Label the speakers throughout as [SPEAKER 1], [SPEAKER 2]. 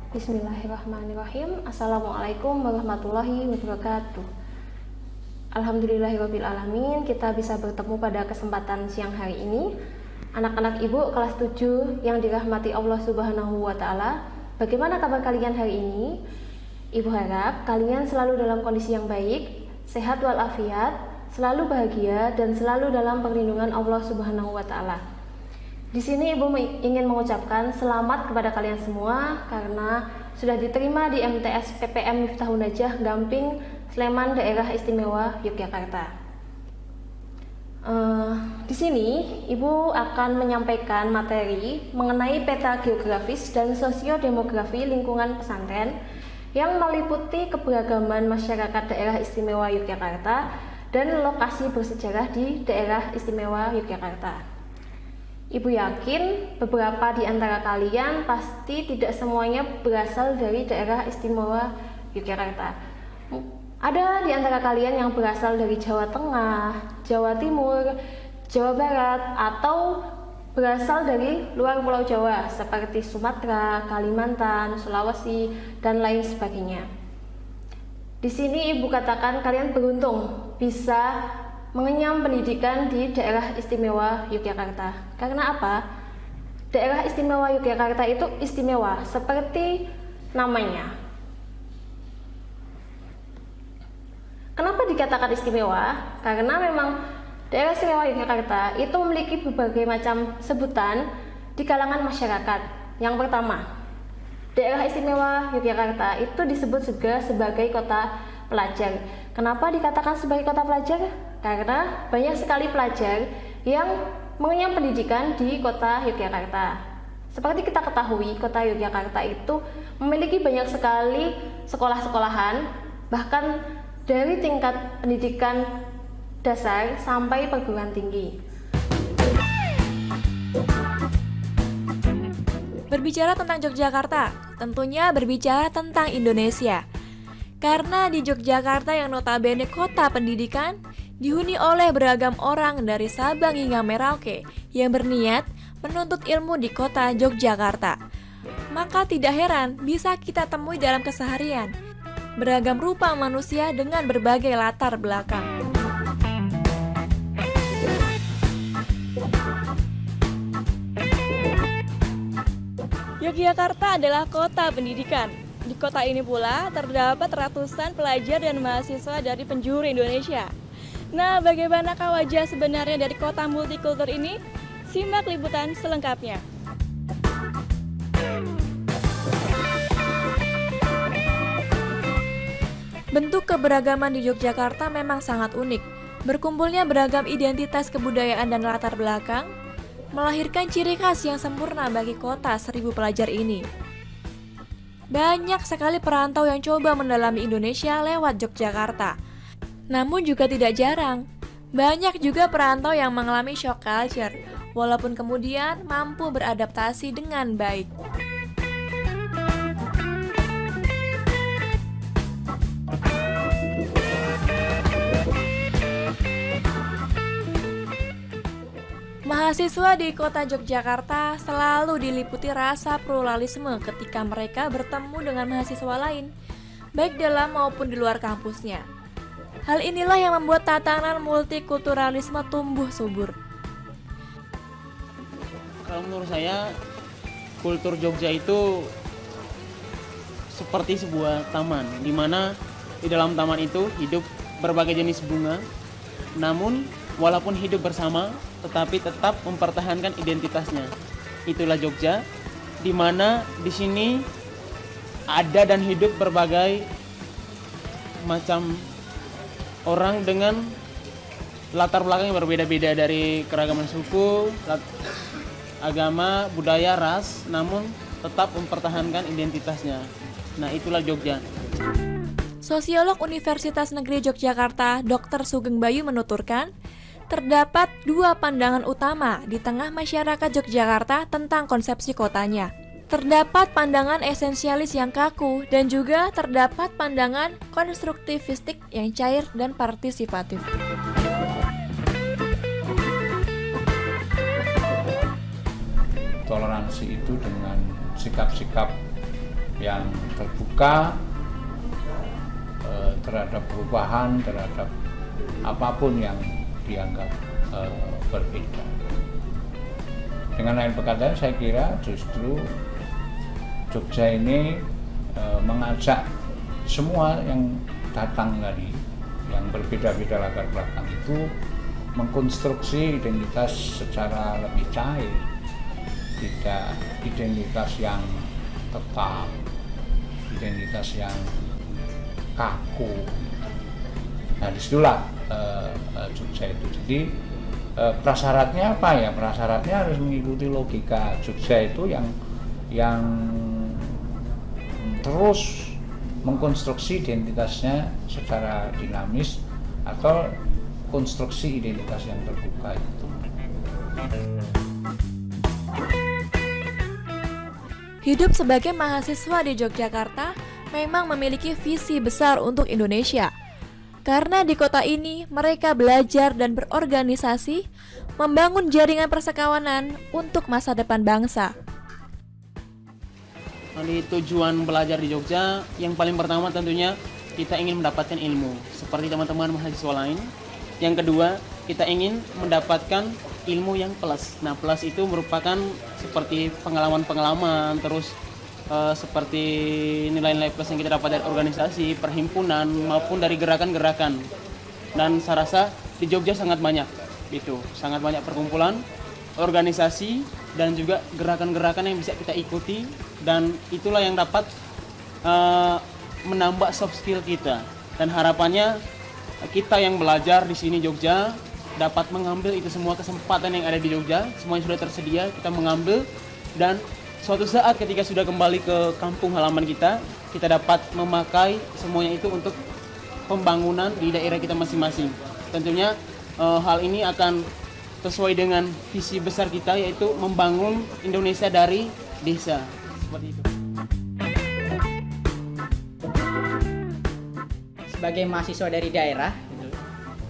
[SPEAKER 1] Bismillahirrahmanirrahim. Assalamualaikum warahmatullahi wabarakatuh. Alhamdulillahirrahmanirrahim. Kita bisa bertemu pada kesempatan siang hari ini. Anak-anak ibu kelas 7 yang dirahmati Allah Subhanahu wa Ta'ala, bagaimana kabar kalian hari ini? Ibu harap kalian selalu dalam kondisi yang baik, sehat walafiat, selalu bahagia, dan selalu dalam perlindungan Allah Subhanahu wa Ta'ala. Di sini Ibu ingin mengucapkan selamat kepada kalian semua karena sudah diterima di MTS PPM Miftahun Najah Gamping, Sleman, Daerah Istimewa Yogyakarta. Di sini Ibu akan menyampaikan materi mengenai peta geografis dan sosiodemografi lingkungan pesantren yang meliputi keberagaman masyarakat Daerah Istimewa Yogyakarta dan lokasi bersejarah di Daerah Istimewa Yogyakarta. Ibu yakin beberapa di antara kalian pasti tidak semuanya berasal dari Daerah Istimewa Yogyakarta. Ada di antara kalian yang berasal dari Jawa Tengah, Jawa Timur, Jawa Barat, atau berasal dari luar Pulau Jawa seperti Sumatera, Kalimantan, Sulawesi, dan lain sebagainya. Di sini Ibu katakan kalian beruntung bisa mengenyam pendidikan di Daerah Istimewa Yogyakarta. Karena apa? Daerah Istimewa Yogyakarta itu istimewa seperti namanya. Kenapa dikatakan istimewa? Karena memang Daerah Istimewa Yogyakarta itu memiliki berbagai macam sebutan di kalangan masyarakat. Yang pertama, Daerah Istimewa Yogyakarta itu disebut juga sebagai kota pelajar. Kenapa dikatakan sebagai kota pelajar? Karena banyak sekali pelajar yang mengenyam pendidikan di kota Yogyakarta. Seperti kita ketahui, kota Yogyakarta itu memiliki banyak sekali sekolah-sekolahan, bahkan dari tingkat pendidikan dasar sampai perguruan tinggi.
[SPEAKER 2] Berbicara tentang Yogyakarta, tentunya berbicara tentang Indonesia. Karena di Yogyakarta yang notabene kota pendidikan, dihuni oleh beragam orang dari Sabang hingga Merauke yang berniat menuntut ilmu di kota Yogyakarta. Maka tidak heran bisa kita temui dalam keseharian beragam rupa manusia dengan berbagai latar belakang. Yogyakarta adalah kota pendidikan. Di kota ini pula terdapat ratusan pelajar dan mahasiswa dari penjuru Indonesia. Nah, bagaimanakah wajah sebenarnya dari kota multikultur ini? Simak liputan selengkapnya. Bentuk keberagaman di Yogyakarta memang sangat unik. Berkumpulnya beragam identitas kebudayaan dan latar belakang, melahirkan ciri khas yang sempurna bagi kota 1000 pelajar ini. Banyak sekali perantau yang coba mendalami Indonesia lewat Yogyakarta. Namun juga tidak jarang, banyak juga perantau yang mengalami shock culture, walaupun kemudian mampu beradaptasi dengan baik. Mahasiswa di kota Yogyakarta selalu diliputi rasa pluralisme ketika mereka bertemu dengan mahasiswa lain, baik dalam maupun di luar kampusnya. Hal inilah yang membuat tatanan multikulturalisme tumbuh subur.
[SPEAKER 3] Kalau menurut saya, kultur Jogja itu seperti sebuah taman, di mana di dalam taman itu hidup berbagai jenis bunga. Namun, walaupun hidup bersama, tetapi tetap mempertahankan identitasnya. Itulah Jogja, di mana di sini ada dan hidup berbagai macam orang dengan latar belakang yang berbeda-beda, dari keragaman suku, agama, budaya, ras, namun tetap mempertahankan identitasnya. Nah, itulah Jogja.
[SPEAKER 2] Sosiolog Universitas Negeri Yogyakarta, Dr. Sugeng Bayu menuturkan, terdapat dua pandangan utama di tengah masyarakat Yogyakarta tentang konsepsi kotanya. Terdapat pandangan esensialis yang kaku dan juga terdapat pandangan konstruktivistik yang cair dan partisipatif.
[SPEAKER 4] Toleransi itu dengan sikap-sikap yang terbuka terhadap perubahan, terhadap apapun yang dianggap berbeda. Dengan lain perkataan, saya kira justru Jogja ini mengajak semua yang datang tadi, yang berbeda-beda latar belakang itu, mengkonstruksi identitas secara lebih cair, tidak identitas yang tetap, identitas yang kaku. Nah, disitulah Jogja itu. Jadi prasyaratnya apa ya? Prasyaratnya harus mengikuti logika Jogja itu yang terus mengkonstruksi identitasnya secara dinamis atau konstruksi identitas yang terbuka itu.
[SPEAKER 2] Hidup sebagai mahasiswa di Yogyakarta memang memiliki visi besar untuk Indonesia. Karena di kota ini mereka belajar dan berorganisasi, membangun jaringan persekawanan untuk masa depan bangsa.
[SPEAKER 3] Di tujuan belajar di Jogja, yang paling pertama tentunya kita ingin mendapatkan ilmu seperti teman-teman mahasiswa lain. Yang kedua, kita ingin mendapatkan ilmu yang plus. Nah, plus itu merupakan seperti pengalaman-pengalaman, terus seperti nilai-nilai plus yang kita dapat dari organisasi, perhimpunan, maupun dari gerakan-gerakan. Dan saya rasa di Jogja sangat banyak perkumpulan, organisasi, dan juga gerakan-gerakan yang bisa kita ikuti, dan itulah yang dapat menambah soft skill kita. Dan harapannya kita yang belajar di sini Jogja dapat mengambil itu semua kesempatan yang ada di Jogja, semuanya sudah tersedia, kita mengambil, dan suatu saat ketika sudah kembali ke kampung halaman kita dapat memakai semuanya itu untuk pembangunan di daerah kita masing-masing. Tentunya hal ini akan sesuai dengan visi besar kita, yaitu membangun Indonesia dari desa. Seperti itu.
[SPEAKER 5] Sebagai mahasiswa dari daerah,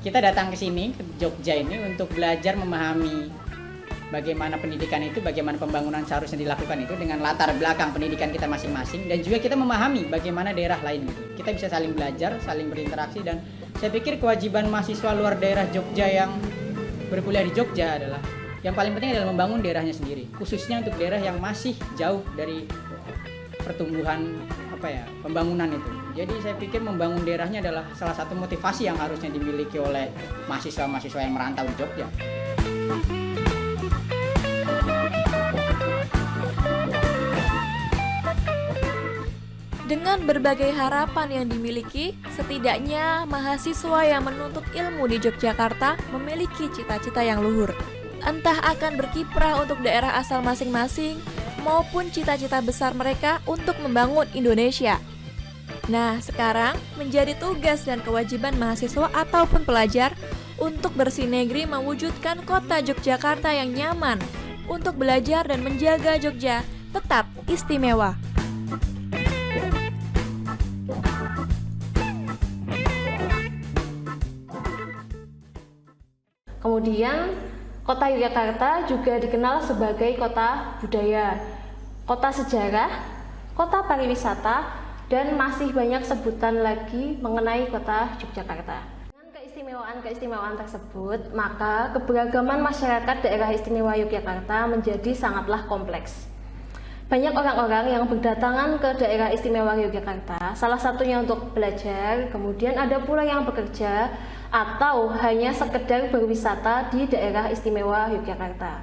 [SPEAKER 5] kita datang ke sini, ke Jogja ini untuk belajar memahami bagaimana pendidikan itu, bagaimana pembangunan seharusnya dilakukan itu dengan latar belakang pendidikan kita masing-masing, dan juga kita memahami bagaimana daerah lain gitu. Kita bisa saling belajar, saling berinteraksi, dan saya pikir kewajiban mahasiswa luar daerah Jogja yang berkuliah di Jogja adalah yang paling penting adalah membangun daerahnya sendiri, khususnya untuk daerah yang masih jauh dari pertumbuhan pembangunan itu. Jadi saya pikir membangun daerahnya adalah salah satu motivasi yang harusnya dimiliki oleh mahasiswa-mahasiswa yang merantau di Jogja.
[SPEAKER 2] Dengan berbagai harapan yang dimiliki, setidaknya mahasiswa yang menuntut ilmu di Yogyakarta memiliki cita-cita yang luhur. Entah akan berkiprah untuk daerah asal masing-masing, maupun cita-cita besar mereka untuk membangun Indonesia. Nah, sekarang menjadi tugas dan kewajiban mahasiswa ataupun pelajar untuk bersinergi mewujudkan kota Yogyakarta yang nyaman untuk belajar dan menjaga Jogja tetap istimewa.
[SPEAKER 1] Kemudian, kota Yogyakarta juga dikenal sebagai kota budaya, kota sejarah, kota pariwisata, dan masih banyak sebutan lagi mengenai kota Yogyakarta. Dengan keistimewaan-keistimewaan tersebut, maka keberagaman masyarakat daerah istimewa Yogyakarta menjadi sangatlah kompleks. Banyak orang-orang yang berdatangan ke daerah istimewa Yogyakarta, salah satunya untuk belajar, kemudian ada pula yang bekerja, atau hanya sekedar berwisata di daerah istimewa Yogyakarta.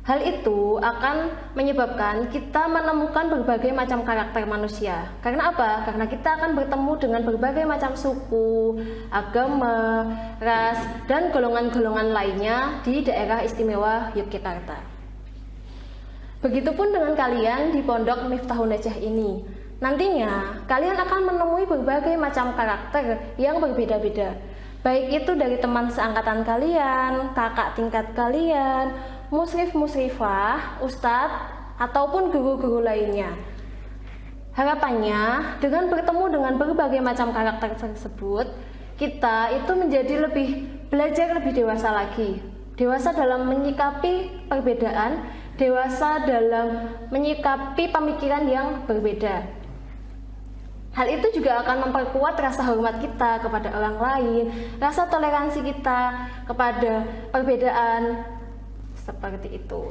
[SPEAKER 1] Hal itu akan menyebabkan kita menemukan berbagai macam karakter manusia. Karena apa? Karena kita akan bertemu dengan berbagai macam suku, agama, ras, dan golongan-golongan lainnya di daerah istimewa Yogyakarta. Begitupun dengan kalian di Pondok Miftahun Najah ini. Nantinya, kalian akan menemui berbagai macam karakter yang berbeda-beda. Baik itu dari teman seangkatan kalian, kakak tingkat kalian, musrif-musrifah, ustadz, ataupun guru-guru lainnya. Harapannya, dengan bertemu dengan berbagai macam karakter tersebut, kita itu menjadi belajar lebih dewasa lagi. Dewasa dalam menyikapi perbedaan dewasa dalam menyikapi pemikiran yang berbeda. Hal itu juga akan memperkuat rasa hormat kita kepada orang lain, rasa toleransi kita kepada perbedaan, seperti itu.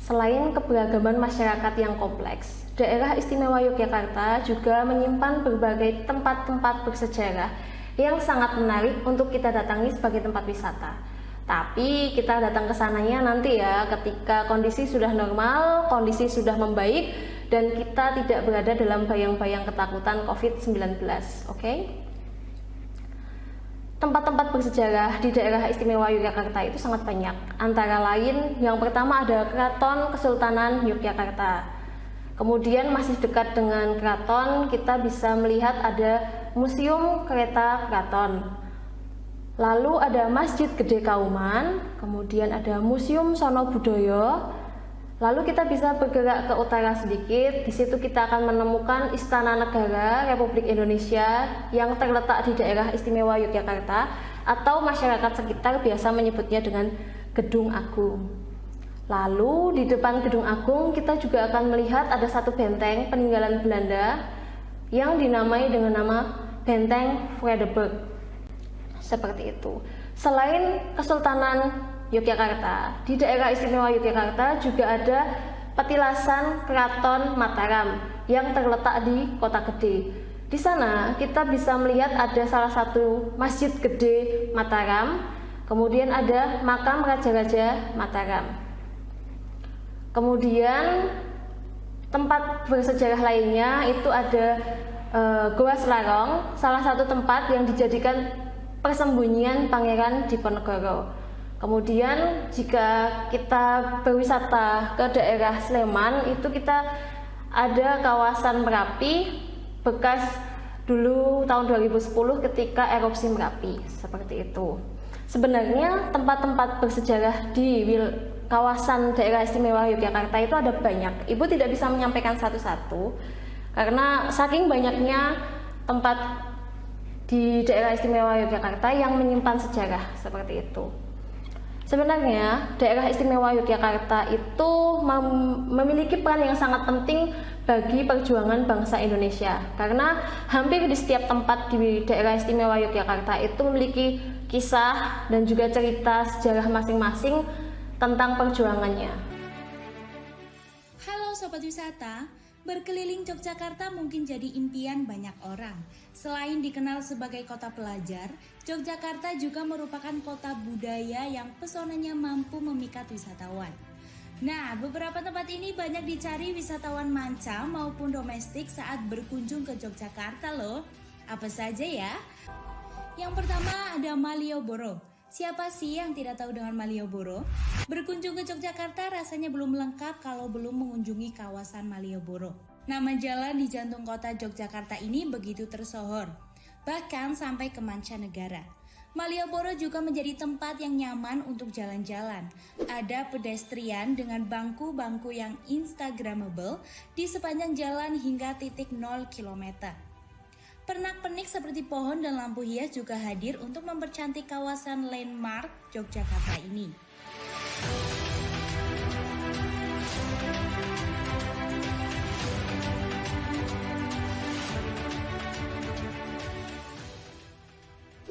[SPEAKER 1] Selain keberagaman masyarakat yang kompleks, Daerah Istimewa Yogyakarta juga menyimpan berbagai tempat-tempat bersejarah yang sangat menarik untuk kita datangi sebagai tempat wisata. Tapi kita datang ke sananya nanti ya, ketika kondisi sudah normal, kondisi sudah membaik, dan kita tidak berada dalam bayang-bayang ketakutan COVID-19, oke? Tempat-tempat bersejarah di Daerah Istimewa Yogyakarta itu sangat banyak. Antara lain, yang pertama ada Keraton Kesultanan Yogyakarta. Kemudian masih dekat dengan keraton, kita bisa melihat ada Museum Kereta Keraton. Lalu ada Masjid Gede Kauman, kemudian ada Museum Sono Budoyo. Lalu kita bisa bergerak ke utara sedikit, di situ kita akan menemukan Istana Negara Republik Indonesia yang terletak di Daerah Istimewa Yogyakarta, atau masyarakat sekitar biasa menyebutnya dengan Gedung Agung. Lalu di depan Gedung Agung kita juga akan melihat ada satu benteng peninggalan Belanda yang dinamai dengan nama Benteng Vredenburg. Seperti itu. Selain Kesultanan Yogyakarta, di Daerah Istimewa Yogyakarta juga ada petilasan Keraton Mataram yang terletak di Kota Gede. Di sana kita bisa melihat ada salah satu Masjid Gede Mataram, kemudian ada makam Raja-Raja Mataram. Kemudian tempat bersejarah lainnya itu ada Goa Selarong, salah satu tempat yang dijadikan persembunyian Pangeran Diponegoro. Kemudian jika kita berwisata ke daerah Sleman, itu kita ada kawasan Merapi bekas dulu tahun 2010 ketika erupsi Merapi, seperti itu. Sebenarnya tempat-tempat bersejarah di kawasan Daerah Istimewa Yogyakarta itu ada banyak. Ibu tidak bisa menyampaikan satu-satu karena saking banyaknya tempat di Daerah Istimewa Yogyakarta yang menyimpan sejarah, seperti itu. Sebenarnya Daerah Istimewa Yogyakarta itu memiliki peran yang sangat penting bagi perjuangan bangsa Indonesia, karena hampir di setiap tempat di Daerah Istimewa Yogyakarta itu memiliki kisah dan juga cerita sejarah masing-masing tentang perjuangannya.
[SPEAKER 6] Halo Sobat Wisata, berkeliling Yogyakarta mungkin jadi impian banyak orang. Selain dikenal sebagai kota pelajar, Yogyakarta juga merupakan kota budaya yang pesonanya mampu memikat wisatawan. Nah, beberapa tempat ini banyak dicari wisatawan manca maupun domestik saat berkunjung ke Yogyakarta loh. Apa saja ya? Yang pertama ada Malioboro. Siapa sih yang tidak tahu dengan Malioboro? Berkunjung ke Yogyakarta rasanya belum lengkap kalau belum mengunjungi kawasan Malioboro. Nama jalan di jantung kota Yogyakarta ini begitu tersohor, bahkan sampai ke mancanegara. Malioboro juga menjadi tempat yang nyaman untuk jalan-jalan. Ada pedestrian dengan bangku-bangku yang instagramable di sepanjang jalan hingga titik 0 km. Pernak-pernik seperti pohon dan lampu hias juga hadir untuk mempercantik kawasan landmark Yogyakarta ini.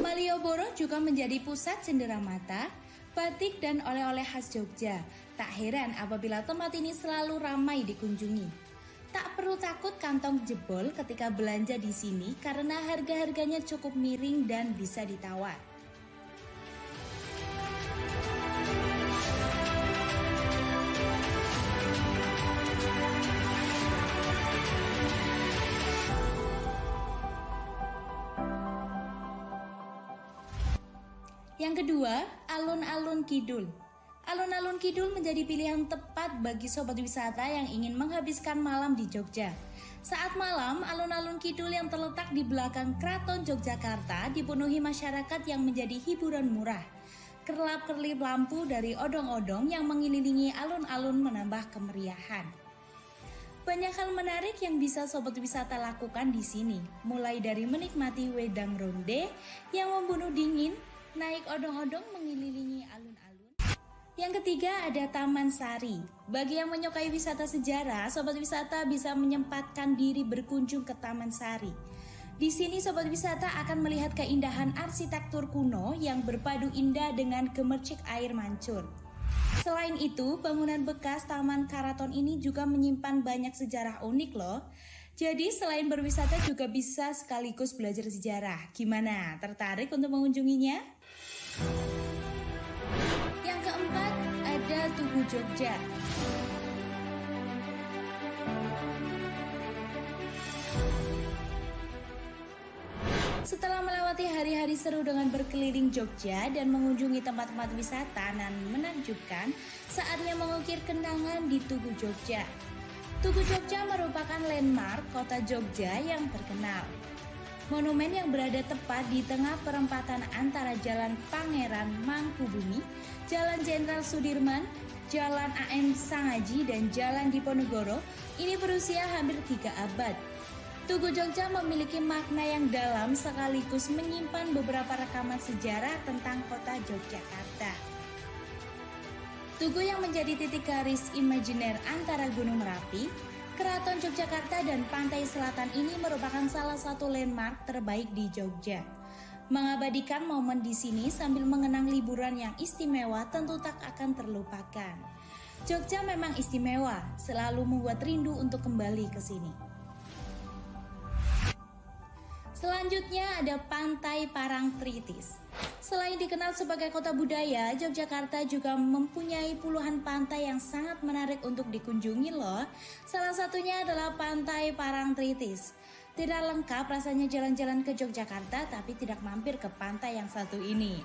[SPEAKER 6] Malioboro juga menjadi pusat cenderamata, batik dan oleh-oleh khas Jogja. Tak heran apabila tempat ini selalu ramai dikunjungi. Tak perlu takut kantong jebol ketika belanja di sini karena harga-harganya cukup miring dan bisa ditawar. Yang kedua, alun-alun kidul. Alun-alun kidul menjadi pilihan tepat bagi sobat wisata yang ingin menghabiskan malam di Jogja. Saat malam, alun-alun kidul yang terletak di belakang Keraton Yogyakarta dipenuhi masyarakat yang menjadi hiburan murah. Kerlap-kerlip lampu dari odong-odong yang mengelilingi alun-alun menambah kemeriahan. Banyak hal menarik yang bisa sobat wisata lakukan di sini, mulai dari menikmati wedang ronde yang membunuh dingin, naik odong-odong mengelilingi alun-alun. Yang ketiga ada Taman Sari. Bagi yang menyukai wisata sejarah, sobat wisata bisa menyempatkan diri berkunjung ke Taman Sari. Di sini sobat wisata akan melihat keindahan arsitektur kuno yang berpadu indah dengan gemercik air mancur. Selain itu, bangunan bekas Taman Karaton ini juga menyimpan banyak sejarah unik loh. Jadi selain berwisata juga bisa sekaligus belajar sejarah. Gimana? Tertarik untuk mengunjunginya? Yang keempat ada Tugu Jogja. Setelah melewati hari-hari seru dengan berkeliling Jogja dan mengunjungi tempat-tempat wisata dan menakjubkan, saatnya mengukir kenangan di Tugu Jogja. Tugu Jogja merupakan landmark kota Jogja yang terkenal. Monumen yang berada tepat di tengah perempatan antara Jalan Pangeran Mangkubumi, Jalan Jenderal Sudirman, Jalan AM Sangaji, dan Jalan Diponegoro ini berusia hampir 3 abad. Tugu Jogja memiliki makna yang dalam sekaligus menyimpan beberapa rekaman sejarah tentang kota Yogyakarta. Tugu yang menjadi titik garis imajiner antara Gunung Merapi, Keraton Yogyakarta, dan pantai selatan ini merupakan salah satu landmark terbaik di Jogja. Mengabadikan momen di sini sambil mengenang liburan yang istimewa tentu tak akan terlupakan. Jogja memang istimewa, selalu membuat rindu untuk kembali ke sini. Selanjutnya ada Pantai Parangtritis. Selain dikenal sebagai kota budaya, Yogyakarta juga mempunyai puluhan pantai yang sangat menarik untuk dikunjungi loh. Salah satunya adalah Pantai Parangtritis. Tidak lengkap rasanya jalan-jalan ke Yogyakarta tapi tidak mampir ke pantai yang satu ini.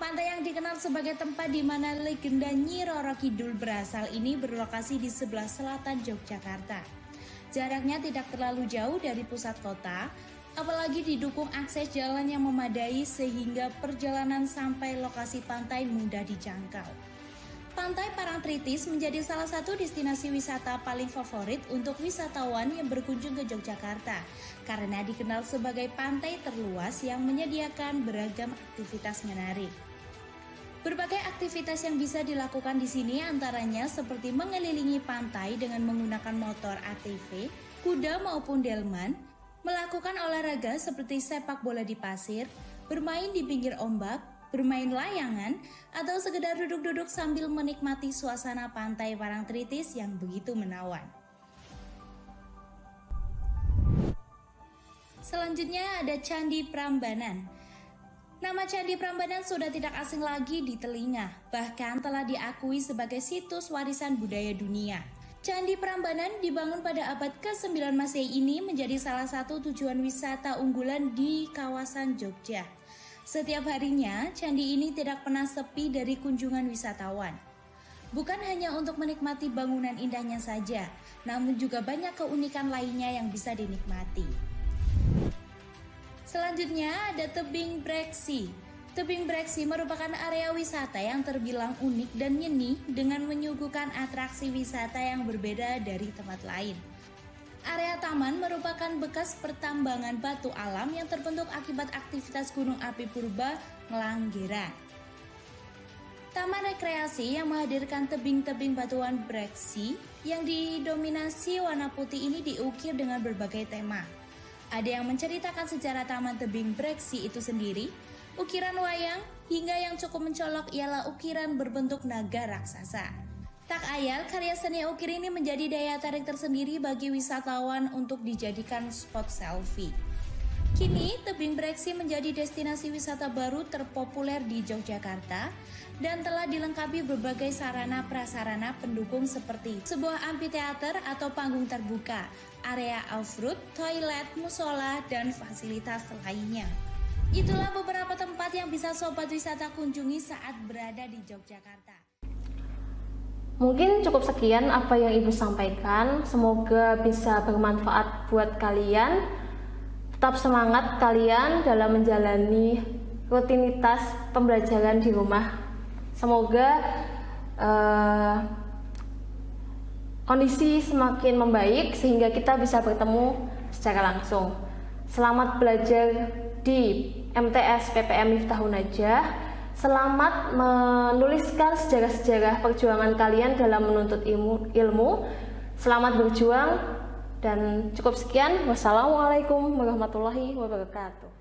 [SPEAKER 6] Pantai yang dikenal sebagai tempat di mana legenda Nyi Roro Kidul berasal ini berlokasi di sebelah selatan Yogyakarta. Jaraknya tidak terlalu jauh dari pusat kota, apalagi didukung akses jalan yang memadai sehingga perjalanan sampai lokasi pantai mudah dijangkau. Pantai Parangtritis menjadi salah satu destinasi wisata paling favorit untuk wisatawan yang berkunjung ke Yogyakarta karena dikenal sebagai pantai terluas yang menyediakan beragam aktivitas menarik. Berbagai aktivitas yang bisa dilakukan di sini antaranya seperti mengelilingi pantai dengan menggunakan motor ATV, kuda maupun delman, melakukan olahraga seperti sepak bola di pasir, bermain di pinggir ombak, bermain layangan, atau sekedar duduk-duduk sambil menikmati suasana pantai Parangtritis yang begitu menawan. Selanjutnya ada Candi Prambanan. Nama Candi Prambanan sudah tidak asing lagi di telinga, bahkan telah diakui sebagai situs warisan budaya dunia. Candi Prambanan dibangun pada abad ke-9 Masehi ini menjadi salah satu tujuan wisata unggulan di kawasan Jogja. Setiap harinya, candi ini tidak pernah sepi dari kunjungan wisatawan. Bukan hanya untuk menikmati bangunan indahnya saja, namun juga banyak keunikan lainnya yang bisa dinikmati. Selanjutnya ada Tebing Breksi. Tebing Breksi merupakan area wisata yang terbilang unik dan nyeni dengan menyuguhkan atraksi wisata yang berbeda dari tempat lain. Area taman merupakan bekas pertambangan batu alam yang terbentuk akibat aktivitas gunung api purba Ngelanggeran. Taman rekreasi yang menghadirkan tebing-tebing batuan Breksi yang didominasi warna putih ini diukir dengan berbagai tema. Ada yang menceritakan sejarah Taman Tebing Breksi itu sendiri, ukiran wayang, hingga yang cukup mencolok ialah ukiran berbentuk naga raksasa. Tak ayal, karya seni ukir ini menjadi daya tarik tersendiri bagi wisatawan untuk dijadikan spot selfie. Kini, Tebing Breksi menjadi destinasi wisata baru terpopuler di Yogyakarta dan telah dilengkapi berbagai sarana prasarana pendukung seperti sebuah amphitheater atau panggung terbuka, area off-road, toilet, musola, dan fasilitas lainnya. Itulah beberapa tempat yang bisa sobat wisata kunjungi saat berada di Yogyakarta.
[SPEAKER 1] Mungkin cukup sekian apa yang Ibu sampaikan. Semoga bisa bermanfaat buat kalian. Tetap semangat kalian dalam menjalani rutinitas pembelajaran di rumah. Semoga kondisi semakin membaik sehingga kita bisa bertemu secara langsung. Selamat belajar di MTS PPM Miftahun Najah. Selamat menuliskan sejarah-sejarah perjuangan kalian dalam menuntut ilmu. Selamat berjuang dan cukup sekian. Wassalamualaikum warahmatullahi wabarakatuh.